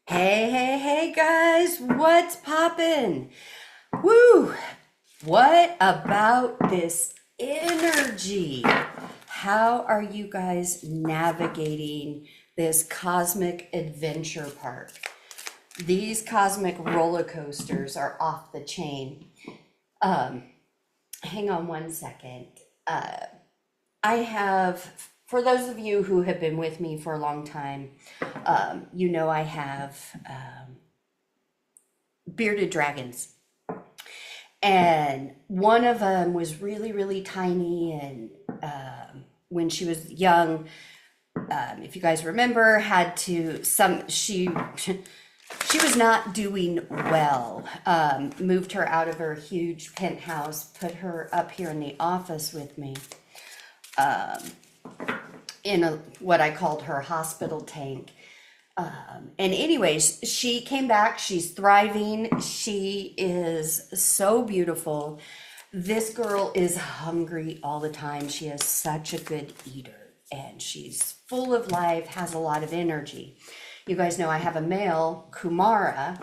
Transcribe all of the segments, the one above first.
Hey guys, what's poppin'? Woo! What about this energy? How are you guys navigating this cosmic adventure park? These cosmic roller coasters are off the chain. Um, Hang on one second. I have, for those of you who have been with me for a long time, I have bearded dragons. And one of them was really, really tiny. And when she was young, if you guys remember, had to, she was not doing well. Moved her out of her huge penthouse, put her up here in the office with me. In what I called her hospital tank. And anyways, she came back. She's thriving. She is so beautiful. This girl is hungry all the time. She is such a good eater and she's full of life, has a lot of energy. You guys know I have a male, Kumara.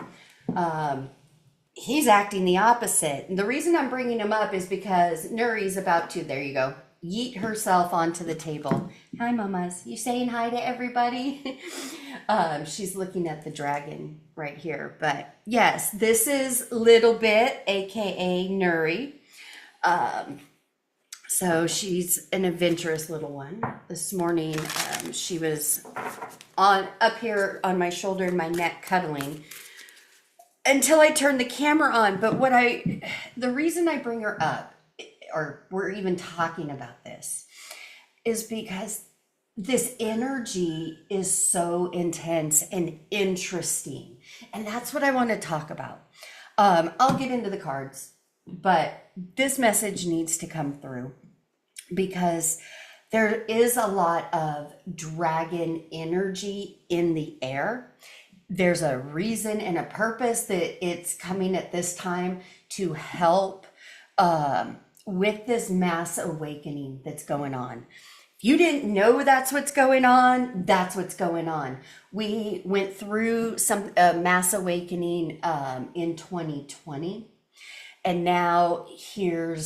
He's acting the opposite. And the reason I'm bringing him up is because Nuri's about to, there you go, yeet herself onto the table. Hi, mamas. You saying hi to everybody? She's looking at the dragon right here. But yes, this is Little Bit, aka Nuri. So she's an adventurous little one. This morning, she was up here on my shoulder and my neck cuddling until I turned the camera on. But the reason I bring her up, or we're even talking about this, is because this energy is so intense and interesting. And that's what I want to talk about. I'll get into the cards, but this message needs to come through because there is a lot of dragon energy in the air. There's a reason and a purpose that it's coming at this time to help with this mass awakening that's going on. If you didn't know that's what's going on, that's what's going on. We went through some mass awakening in 2020, and now here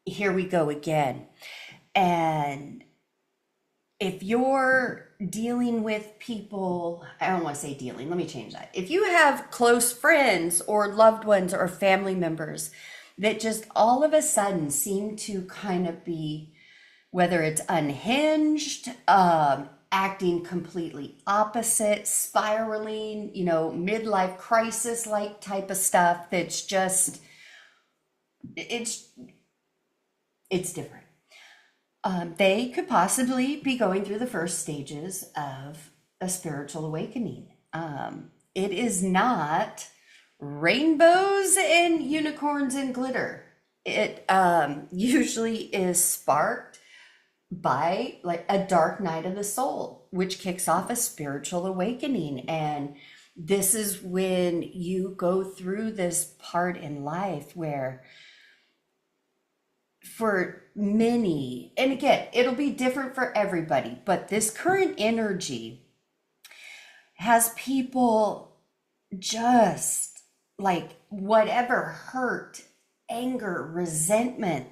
we go again. And if you're dealing with people, I don't want to say dealing, let me change that. If you have close friends or loved ones or family members that just all of a sudden seem to kind of be, whether it's unhinged, acting completely opposite, spiraling, midlife crisis like type of stuff, that's just, it's different. They could possibly be going through the first stages of a spiritual awakening. It is not rainbows and unicorns and glitter. It usually is sparked by like a dark night of the soul, which kicks off a spiritual awakening. And this is when you go through this part in life where for many, and again, it'll be different for everybody, but this current energy has people just like whatever hurt, anger, resentment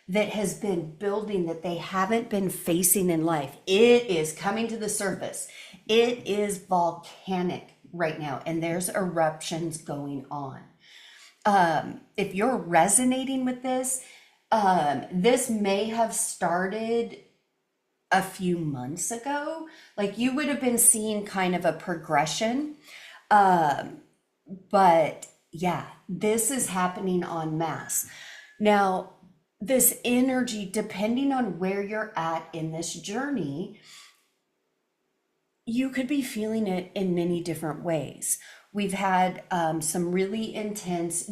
that has been building that they haven't been facing in life. It is coming to the surface. It is volcanic right now, and there's eruptions going on. If you're resonating with this, this may have started a few months ago. Like you would have been seeing kind of a progression. But yeah, this is happening en masse. Now, this energy, depending on where you're at in this journey, you could be feeling it in many different ways. We've had some really intense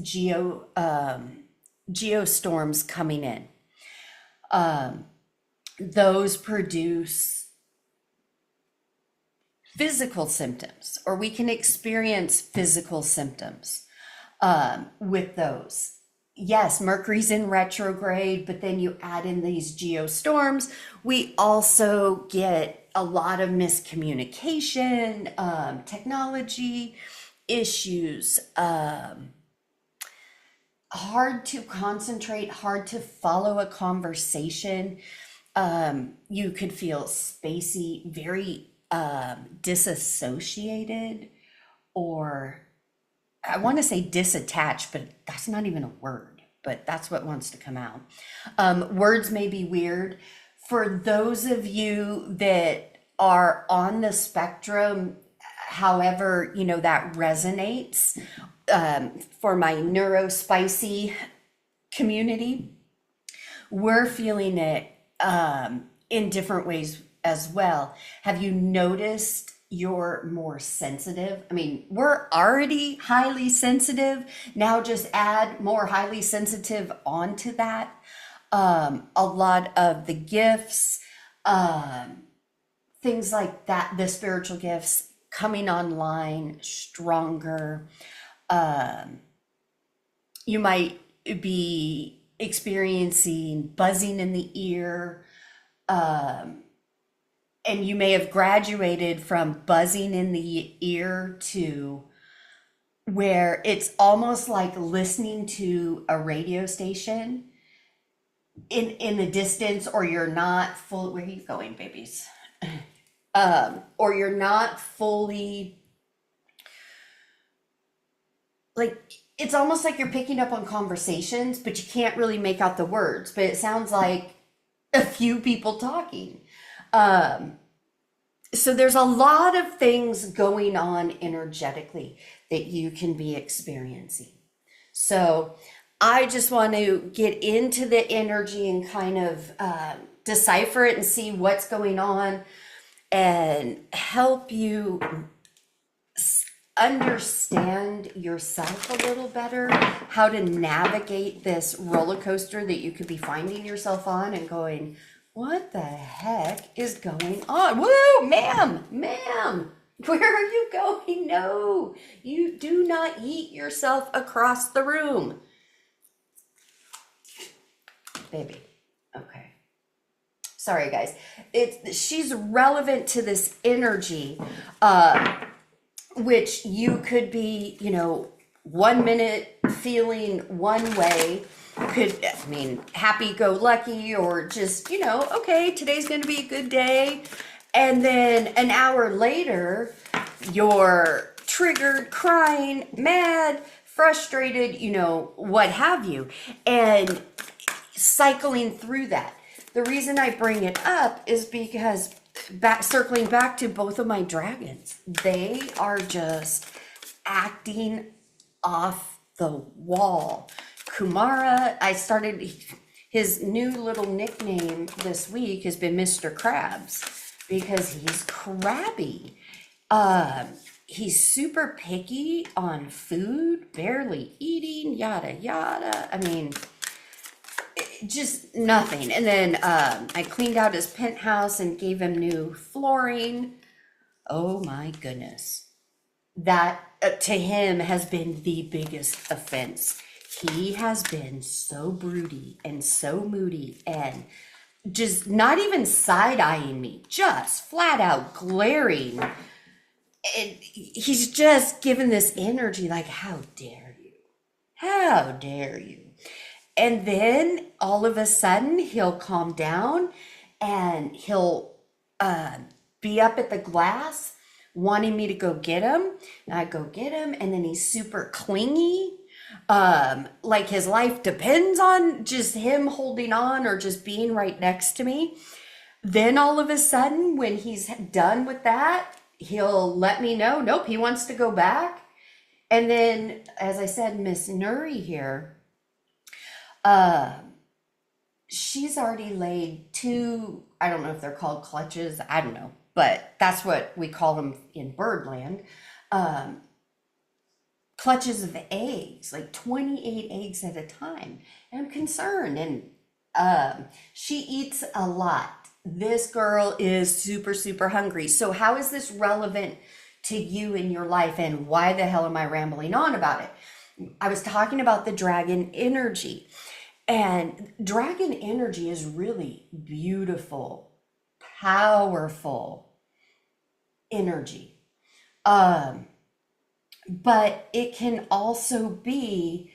geostorms coming in. Those produce physical symptoms, or we can experience physical symptoms with those. Yes, Mercury's in retrograde, but then you add in these geostorms. We also get a lot of miscommunication, technology issues, hard to concentrate, hard to follow a conversation. You could feel spacey, very disassociated, or I want to say disattached, but that's not even a word, but that's what wants to come out. Words may be weird. For those of you that are on the spectrum, however, that resonates, for my neurospicy community, we're feeling it in different ways as well. Have you noticed you're more sensitive? I mean, we're already highly sensitive. Now just add more highly sensitive onto that. A lot of the gifts, things like that, the spiritual gifts coming online stronger. You might be experiencing buzzing in the ear, and you may have graduated from buzzing in the ear to where it's almost like listening to a radio station in the distance, or you're not full. Where are you going, babies? Or you're not fully, like, it's almost like you're picking up on conversations, but you can't really make out the words, but it sounds like a few people talking. So there's a lot of things going on energetically that you can be experiencing. So I just want to get into the energy and kind of decipher it and see what's going on and help you understand yourself a little better, how to navigate this roller coaster that you could be finding yourself on and going, what the heck is going on? Woo, ma'am, where are you going? No, you do not yeet yourself across the room. Baby, okay. Sorry, guys. She's relevant to this energy, which you could be, 1 minute feeling one way, happy go lucky, or just, okay, today's going to be a good day. And then an hour later, you're triggered, crying, mad, frustrated, what have you. And cycling through that. The reason I bring it up is because circling back to both of my dragons, they are just acting off the wall. Kumara, I started, his new little nickname this week has been Mr. Krabs because he's crabby. He's super picky on food, barely eating, yada, yada. Just nothing. And then I cleaned out his penthouse and gave him new flooring. Oh my goodness. That to him has been the biggest offense. He has been so broody and so moody and just not even side-eyeing me, just flat out glaring. And he's just given this energy like, how dare you? How dare you? And then all of a sudden he'll calm down and he'll be up at the glass wanting me to go get him. And I go get him, and then he's super clingy, like his life depends on just him holding on or just being right next to me. Then all of a sudden, when he's done with that, he'll let me know, nope, he wants to go back. And then, as I said, Miss Nuri here, she's already laid 2, I don't know if they're called clutches, I don't know, but that's what we call them in Birdland, clutches of eggs, like 28 eggs at a time. And I'm concerned, and she eats a lot. This girl is super, super hungry. So how is this relevant to you in your life, and why the hell am I rambling on about it? I was talking about the dragon energy. And dragon energy is really beautiful, powerful energy. But it can also be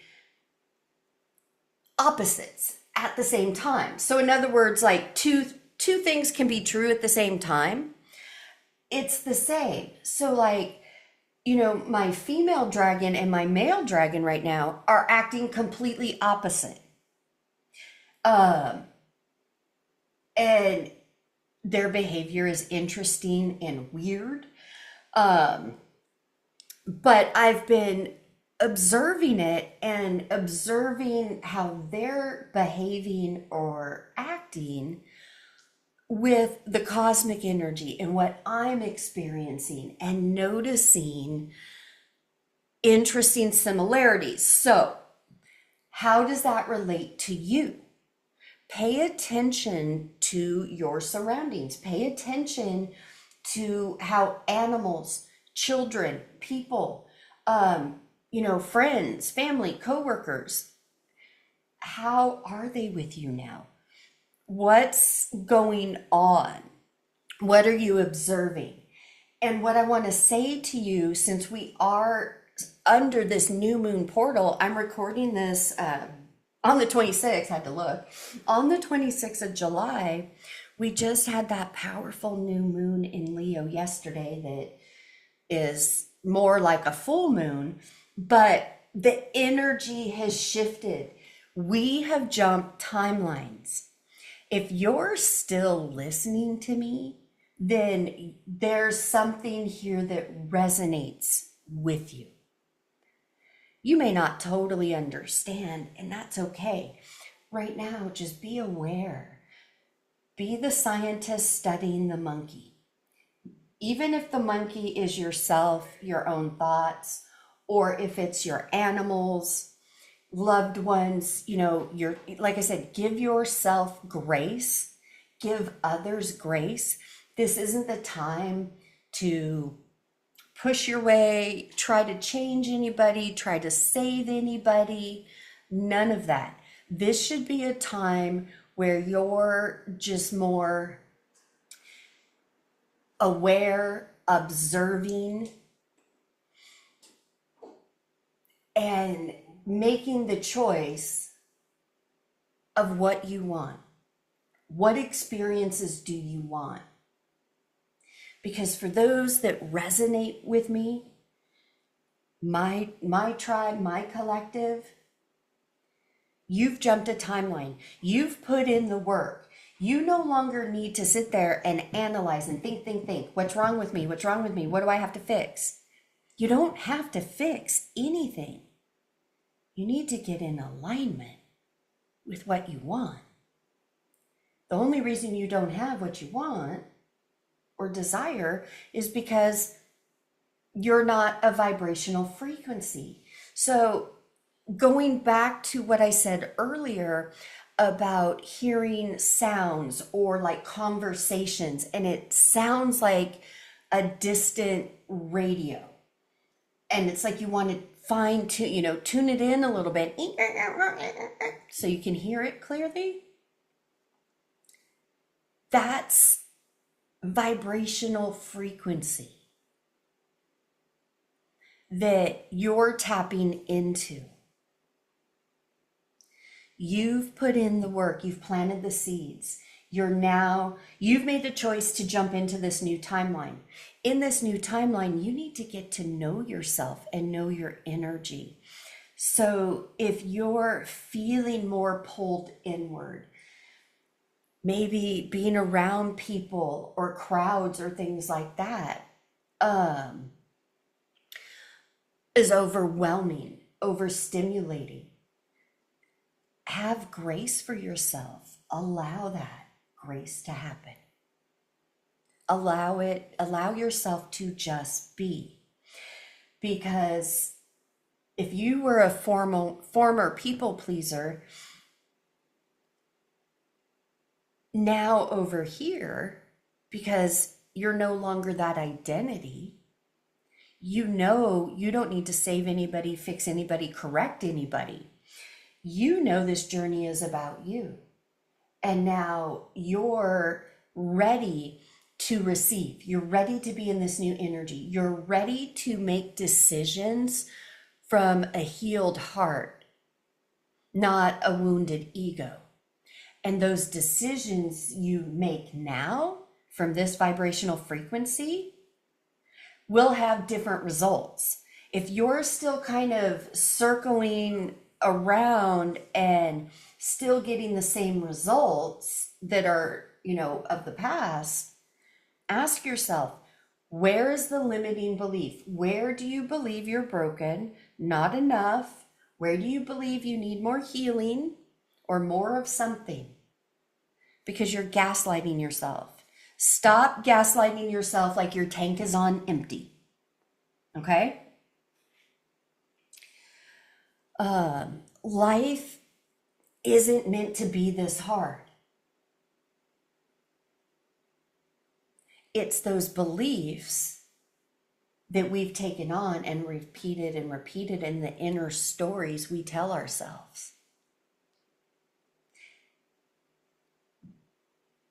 opposites at the same time. So in other words, like two things can be true at the same time. It's the same. So like, my female dragon and my male dragon right now are acting completely opposite. And their behavior is interesting and weird. But I've been observing it and observing how they're behaving or acting with the cosmic energy and what I'm experiencing, and noticing interesting similarities. So, how does that relate to you? Pay attention to your surroundings. Pay attention to how animals, children, people, friends, family, coworkers, how are they with you now? What's going on? What are you observing? And what I want to say to you, since we are under this new moon portal, I'm recording this on the 26th, I had to look. On the 26th of July, we just had that powerful new moon in Leo yesterday that is more like a full moon, but the energy has shifted. We have jumped timelines. If you're still listening to me, then there's something here that resonates with you. You may not totally understand, and that's okay. Right now, just be aware. Be the scientist studying the monkey. Even if the monkey is yourself, your own thoughts, or if it's your animals, loved ones, you're, like I said, give yourself grace, give others grace. This isn't the time to push your way, try to change anybody, try to save anybody, none of that. This should be a time where you're just more aware, observing, and making the choice of what you want. What experiences do you want? Because for those that resonate with me, my tribe, my collective, you've jumped a timeline. You've put in the work. You no longer need to sit there and analyze and think. What's wrong with me? What's wrong with me? What do I have to fix? You don't have to fix anything. You need to get in alignment with what you want. The only reason you don't have what you want or desire is because you're not a vibrational frequency. So going back to what I said earlier about hearing sounds or like conversations, and it sounds like a distant radio, and it's like you want to fine tune, tune it in a little bit so you can hear it clearly. That's vibrational frequency that you're tapping into. You've put in the work, you've planted the seeds. You've made the choice to jump into this new timeline. In this new timeline, you need to get to know yourself and know your energy. So if you're feeling more pulled inward, maybe being around people or crowds or things like that is overwhelming, overstimulating. Have grace for yourself. Allow that grace to happen. Allow yourself to just be. Because if you were a former people pleaser, now over here, because you're no longer that identity, you don't need to save anybody, fix anybody, correct anybody. This journey is about you. And now you're ready to receive. You're ready to be in this new energy. You're ready to make decisions from a healed heart, not a wounded ego. And those decisions you make now from this vibrational frequency will have different results. If you're still kind of circling around and still getting the same results that are, of the past, ask yourself, where is the limiting belief? Where do you believe you're broken, not enough? Where do you believe you need more healing or more of something? Because you're gaslighting yourself. Stop gaslighting yourself like your tank is on empty. Okay? Life isn't meant to be this hard. It's those beliefs that we've taken on and repeated in the inner stories we tell ourselves.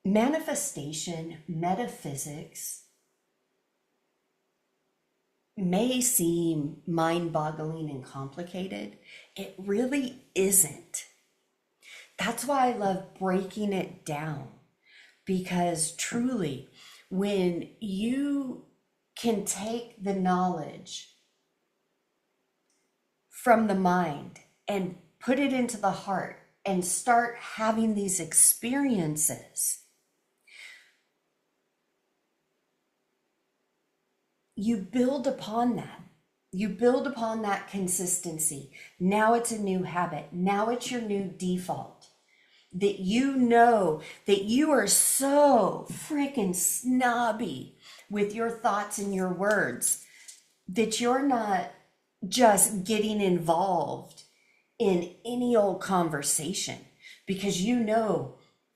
Manifestation, metaphysics may seem mind-boggling and complicated. It really isn't. That's why I love breaking it down, because truly, when you can take the knowledge from the mind and put it into the heart and start having these experiences, you build upon that. You build upon that consistency. Now it's a new habit. Now it's your new default. That you know that you are so freaking snobby with your thoughts and your words that you're not just getting involved in any old conversation, because you know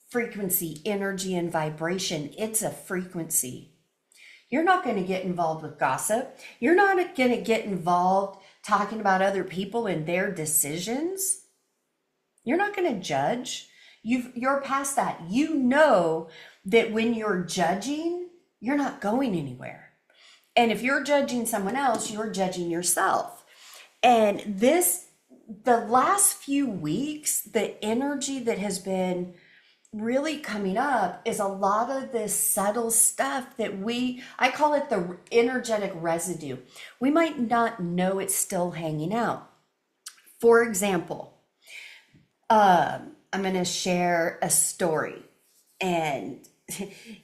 frequency, energy, and vibration, it's a frequency. You're not going to get involved with gossip. You're not going to get involved talking about other people and their decisions. You're not going to judge. You're past that. You know that when you're judging, you're not going anywhere. And if you're judging someone else, you're judging yourself. And the last few weeks, the energy that has been really coming up is a lot of this subtle stuff that I call it the energetic residue. We might not know it's still hanging out. For example, I'm going to share a story, and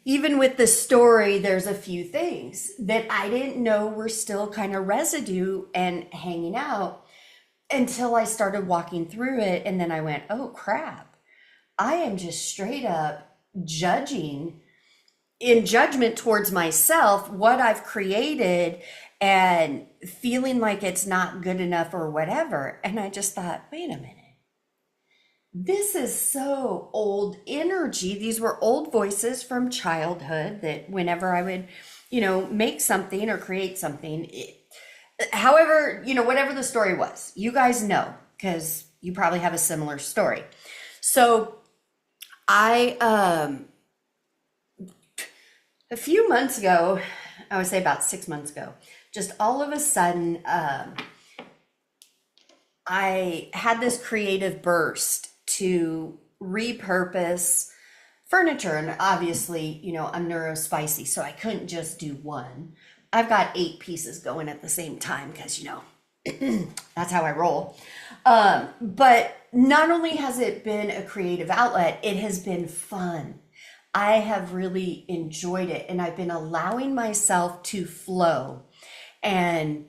even with the story, there's a few things that I didn't know were still kind of residue and hanging out until I started walking through it. And then I went, oh crap. I am just straight up judging, in judgment towards myself, what I've created, and feeling like it's not good enough or whatever. And I just thought, wait a minute. This is so old energy. These were old voices from childhood that whenever I would, make something or create something, however, whatever the story was, you guys know, because you probably have a similar story. So a few months ago, I would say about 6 months ago, just all of a sudden, I had this creative burst to repurpose furniture. And obviously, I'm neurospicy, so I couldn't just do one. I've got 8 pieces going at the same time because, that's how I roll. But not only has it been a creative outlet, it has been fun. I have really enjoyed it, and I've been allowing myself to flow and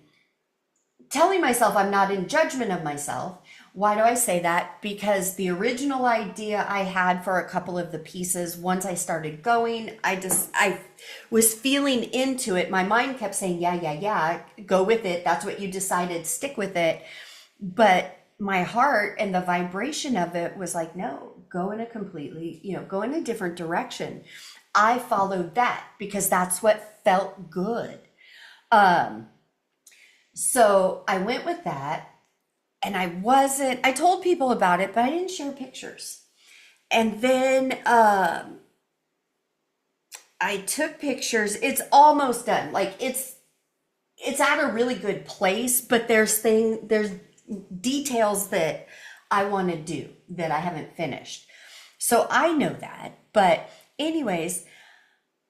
telling myself I'm not in judgment of myself. Why do I say that? Because the original idea I had for a couple of the pieces, once I started going, I was feeling into it. My mind kept saying, yeah, go with it. That's what you decided, stick with it. But my heart and the vibration of it was like, no, go in a completely, go in a different direction. I followed that because that's what felt good. So I went with that, and I told people about it, but I didn't share pictures. And then, I took pictures. It's almost done. Like it's at a really good place, but there's details that I want to do that I haven't finished. So I know that. But anyways,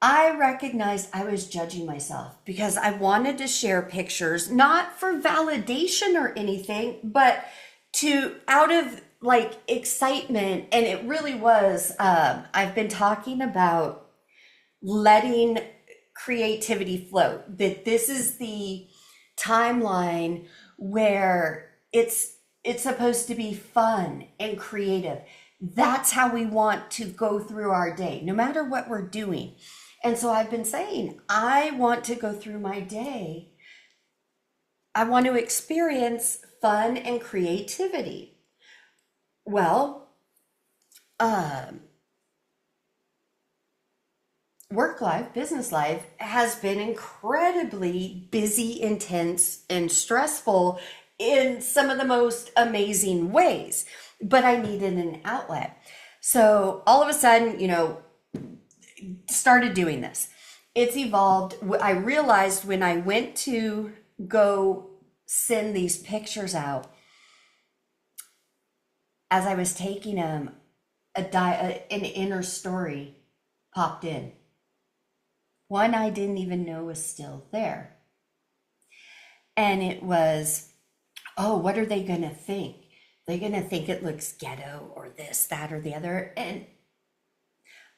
I recognized I was judging myself because I wanted to share pictures, not for validation or anything, but to out of like excitement. And it really was, I've been talking about letting creativity flow, that this is the timeline where it's supposed to be fun and creative. That's how we want to go through our day, no matter what we're doing. And so I've been saying, I want to go through my day. I want to experience fun and creativity. Well, work life, business life has been incredibly busy, intense, and stressful in some of the most amazing ways, but I needed an outlet. So all of a sudden, started doing this. It's evolved. I realized when I went to go send these pictures out, as I was taking them, an inner story popped in. One I didn't even know was still there. And it was, oh, what are they going to think? They're going to think it looks ghetto or this, that, or the other. And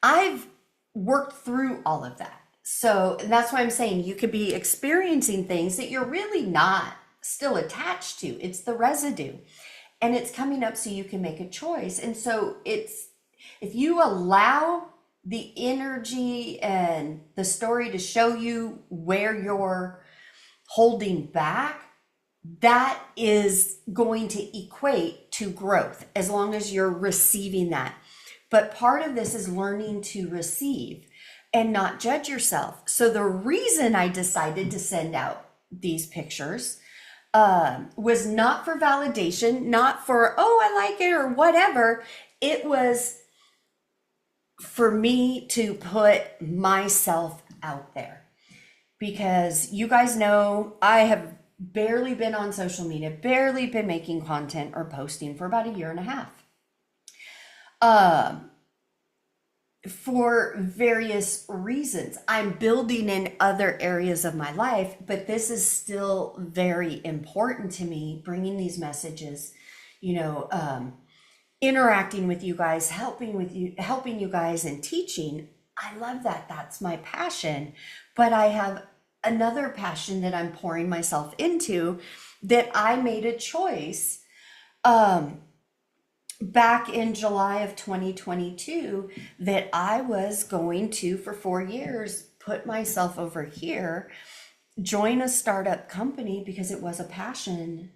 I've worked through all of that. So that's why I'm saying you could be experiencing things that you're really not still attached to. It's the residue. And it's coming up so you can make a choice. And so it's, if you allow the energy and the story to show you where you're holding back, that is going to equate to growth as long as you're receiving that. But part of this is learning to receive and not judge yourself. So the reason I decided to send out these pictures was not for validation, not for, oh, I like it or whatever. It was for me to put myself out there, because you guys know I have barely been on social media, barely been making content or posting for about a year and a half. For various reasons. I'm building in other areas of my life, but this is still very important to me, bringing these messages, interacting with you guys, helping you guys and teaching. I love that. That's my passion. But I have another passion that I'm pouring myself into, that I made a choice back in July of 2022 that I was going to, for 4 years, put myself over here, join a startup company because it was a passion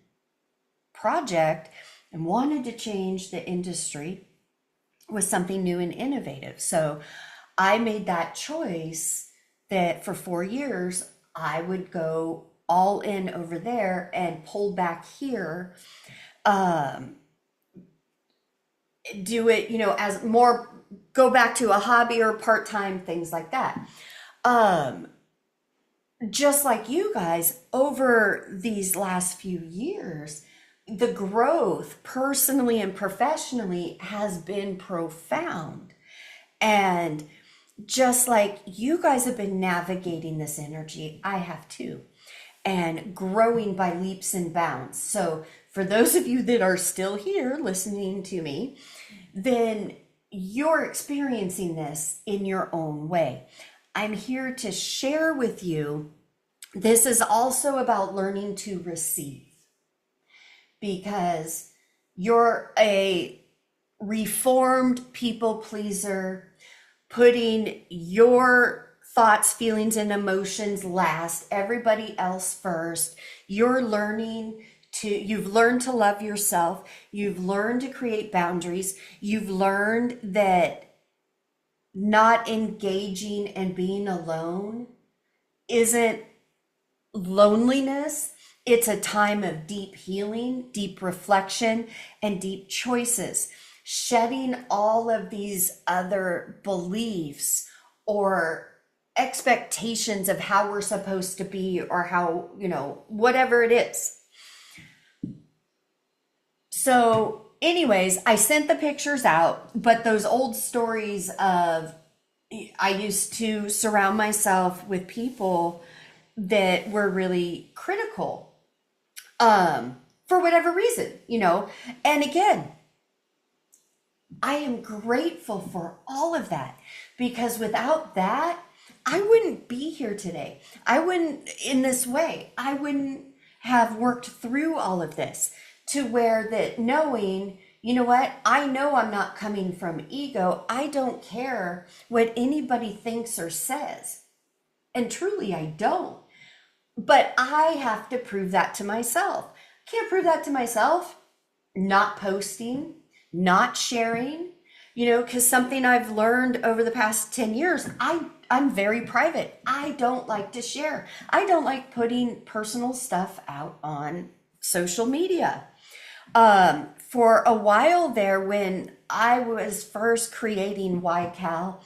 project and wanted to change the industry with something new and innovative. So I made that choice that for 4 years, I would go all in over there and pull back here, do it, as more, go back to a hobby or part-time, things like that. Just like you guys, over these last few years, the growth personally and professionally has been profound. And just like you guys have been navigating this energy, I have too, and growing by leaps and bounds. So for those of you that are still here listening to me, then you're experiencing this in your own way. I'm here to share with you. This is also about learning to receive, because you're a reformed people pleaser, putting your thoughts, feelings, and emotions last, everybody else first. You've learned to love yourself. You've learned to create boundaries. You've learned that not engaging and being alone isn't loneliness. It's a time of deep healing, deep reflection, and deep choices. Shedding all of these other beliefs or expectations of how we're supposed to be, or how, whatever it is. So anyways, I sent the pictures out, but those old stories of, I used to surround myself with people that were really critical, for whatever reason, and again, I am grateful for all of that, because without that, I wouldn't be here today. I wouldn't, in this way, I wouldn't have worked through all of this to where that knowing, you know what, I know I'm not coming from ego. I don't care what anybody thinks or says. And truly, I don't. But I have to prove that to myself. Can't prove that to myself not posting, not sharing, because something I've learned over the past 10 years, I'm very private. I don't like to share. I don't like putting personal stuff out on social media. For a while there, when I was first creating YCAL,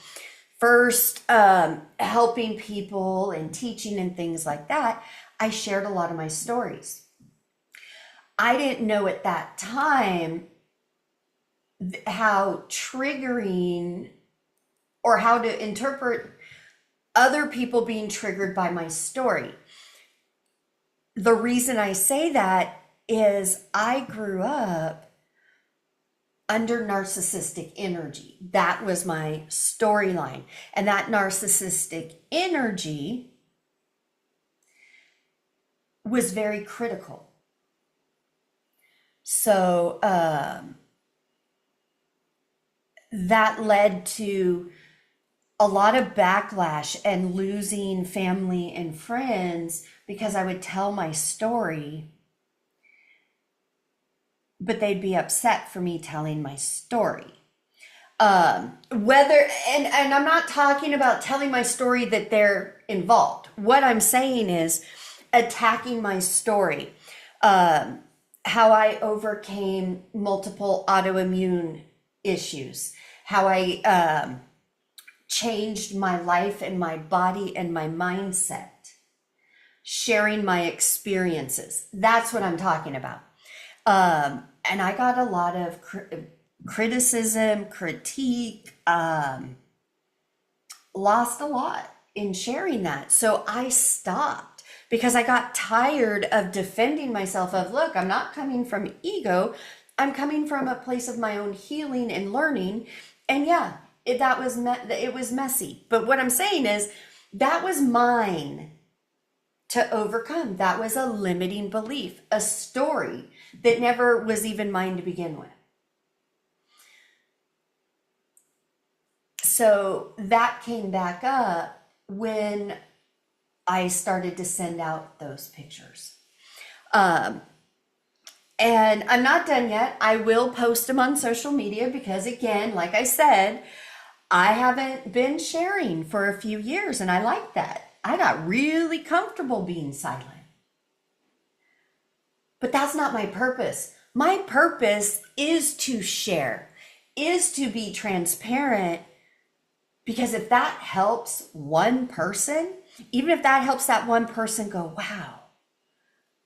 first helping people and teaching and things like that, I shared a lot of my stories. I didn't know at that time how triggering, or how to interpret other people being triggered by my story. The reason I say that is I grew up under narcissistic energy. That was my storyline. And that narcissistic energy was very critical. So that led to a lot of backlash and losing family and friends, because I would tell my story, but they'd be upset for me telling my story. And I'm not talking about telling my story that they're involved. What I'm saying is attacking my story, how I overcame multiple autoimmune issues, how I changed my life and my body and my mindset, sharing my experiences. That's what I'm talking about. And I got a lot of criticism, critique, lost a lot in sharing that. So I stopped, because I got tired of defending myself of, look, I'm not coming from ego. I'm coming from a place of my own healing and learning. And yeah, it was messy. But what I'm saying is that was mine to overcome. That was a limiting belief, a story that never was even mine to begin with. So that came back up when I started to send out those pictures. And I'm not done yet. I will post them on social media, because again, like I said, I haven't been sharing for a few years, and I like that. I got really comfortable being silent. But that's not my purpose. My purpose is to share, is to be transparent, because if that helps one person, even if that helps that one person go, wow,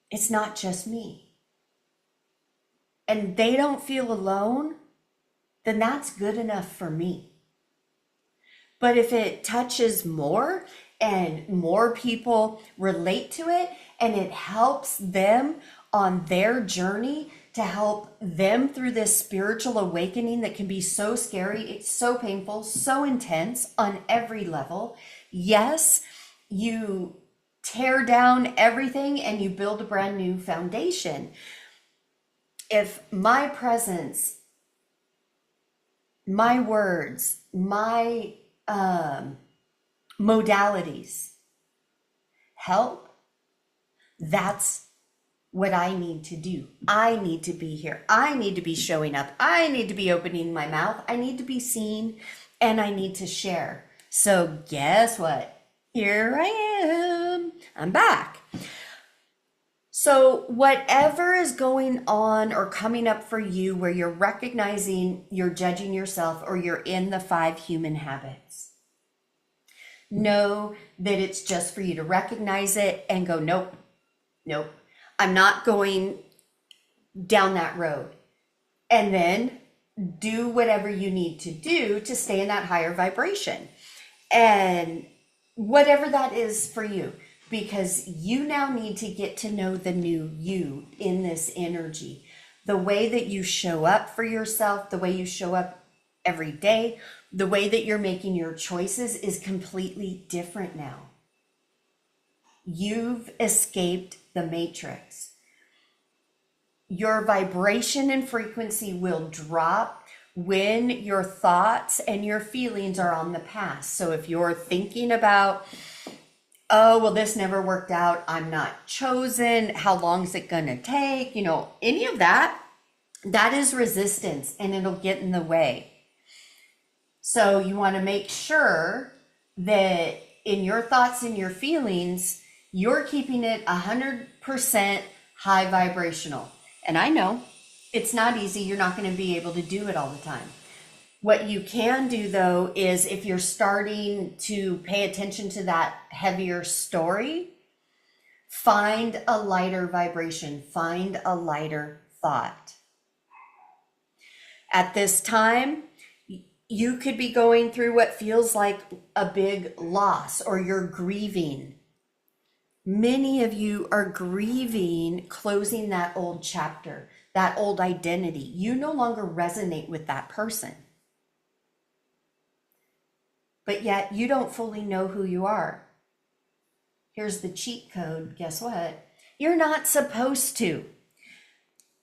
it's not just me, and they don't feel alone, then that's good enough for me. But if it touches more and more people relate to it, and it helps them on their journey to help them through this spiritual awakening that can be so scary, it's so painful, so intense on every level. Yes, you tear down everything and you build a brand new foundation. If my presence, my words, my modalities help, that's what I need to do. I need to be here. I need to be showing up. I need to be opening my mouth. I need to be seen, and I need to share. So guess what? Here I am. I'm back. So whatever is going on or coming up for you, where you're recognizing you're judging yourself, or you're in the 5 human habits, Know that it's just for you to recognize it and go, nope, nope, I'm not going down that road. And then do whatever you need to do to stay in that higher vibration. And whatever that is for you, because you now need to get to know the new you in this energy. The way that you show up for yourself, the way you show up every day, the way that you're making your choices is completely different now. You've escaped the matrix. Your vibration and frequency will drop when your thoughts and your feelings are on the past. So if you're thinking about, oh, well, this never worked out, I'm not chosen, how long is it going to take? Any of that, that is resistance and it'll get in the way. So you want to make sure that in your thoughts and your feelings, you're keeping it 100% high vibrational. And I know it's not easy. You're not going to be able to do it all the time. What you can do, though, is if you're starting to pay attention to that heavier story, find a lighter vibration, find a lighter thought. At this time, you could be going through what feels like a big loss, or you're grieving. Many of you are grieving, closing that old chapter, that old identity. You no longer resonate with that person. But yet you don't fully know who you are. Here's the cheat code. Guess what? You're not supposed to.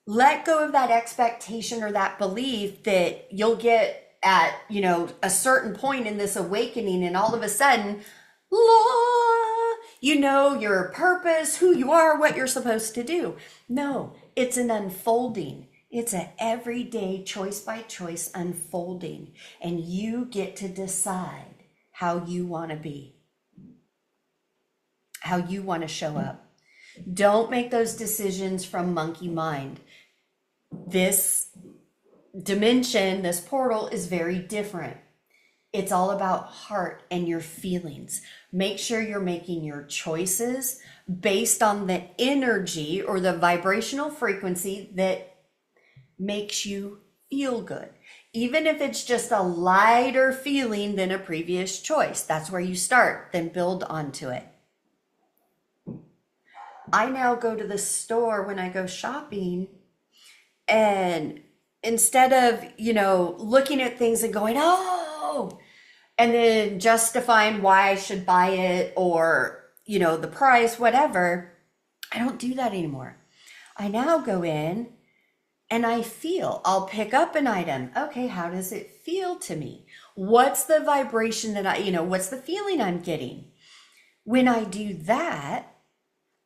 Let go of that expectation or that belief that you'll get at, a certain point in this awakening and all of a sudden, your purpose, who you are, what you're supposed to do. No, it's an unfolding. It's an everyday choice by choice unfolding. And you get to decide how you want to be, how you want to show up. Don't make those decisions from monkey mind. This dimension, this portal is very different. It's all about heart and your feelings. Make sure you're making your choices based on the energy or the vibrational frequency that makes you feel good. Even if it's just a lighter feeling than a previous choice, that's where you start, then build onto it. I now go to the store when I go shopping, and instead of, looking at things and going, oh, and then justifying why I should buy it or, the price, whatever, I don't do that anymore. I now go in and I'll pick up an item. Okay, how does it feel to me? What's the vibration that what's the feeling I'm getting? When I do that,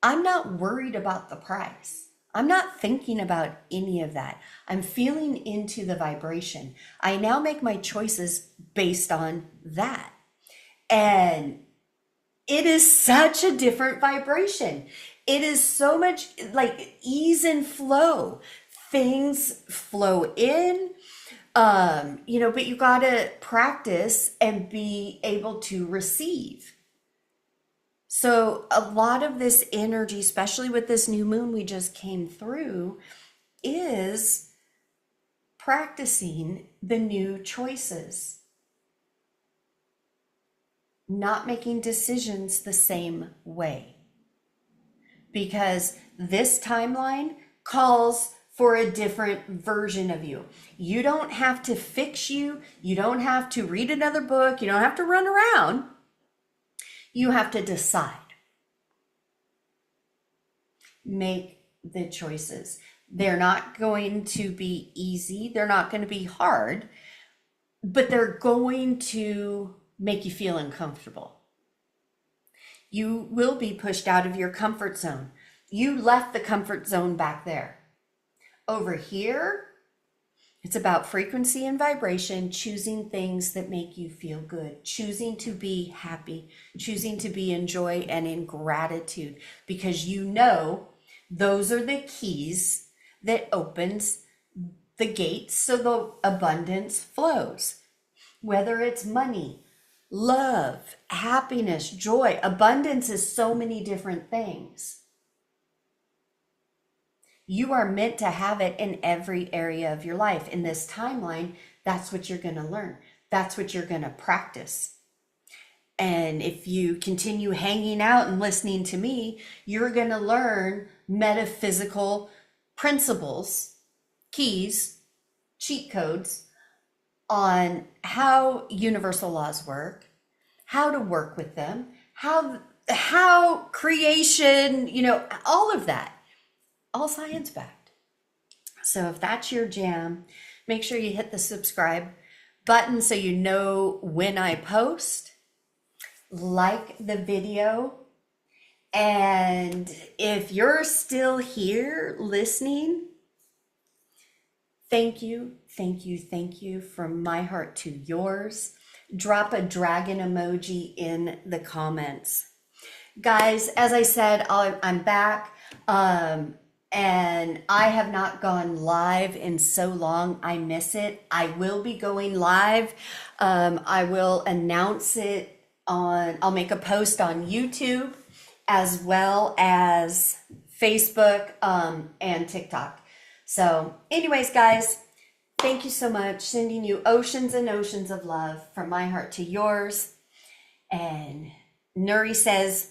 I'm not worried about the price. I'm not thinking about any of that. I'm feeling into the vibration. I now make my choices based on that. And it is such a different vibration. It is so much like ease and flow. Things flow in, but you got to practice and be able to receive. So a lot of this energy, especially with this new moon we just came through, is practicing the new choices. Not making decisions the same way. Because this timeline calls for a different version of you. You don't have to fix you. You don't have to read another book. You don't have to run around. You have to decide. Make the choices. They're not going to be easy. They're not going to be hard, but they're going to make you feel uncomfortable. You will be pushed out of your comfort zone. You left the comfort zone back there. Over here, it's about frequency and vibration, choosing things that make you feel good, choosing to be happy, choosing to be in joy and in gratitude, because those are the keys that opens the gates so the abundance flows. Whether it's money, love, happiness, joy. Abundance is so many different things. You are meant to have it in every area of your life. In this timeline, that's what you're going to learn. That's what you're going to practice. And if you continue hanging out and listening to me, you're going to learn metaphysical principles, keys, cheat codes on how universal laws work, how to work with them, how creation, all of that, all science backed. So if that's your jam, make sure you hit the subscribe button so you know when I post. Like the video, and if you're still here listening, thank you, thank you, thank you from my heart to yours. Drop a dragon emoji in the comments. Guys, as I said, I'm back, and I have not gone live in so long. I miss it. I will be going live. I will announce it I'll make a post on YouTube as well as Facebook and TikTok. So anyways, guys, thank you so much. Sending you oceans and oceans of love from my heart to yours. And Nuri says,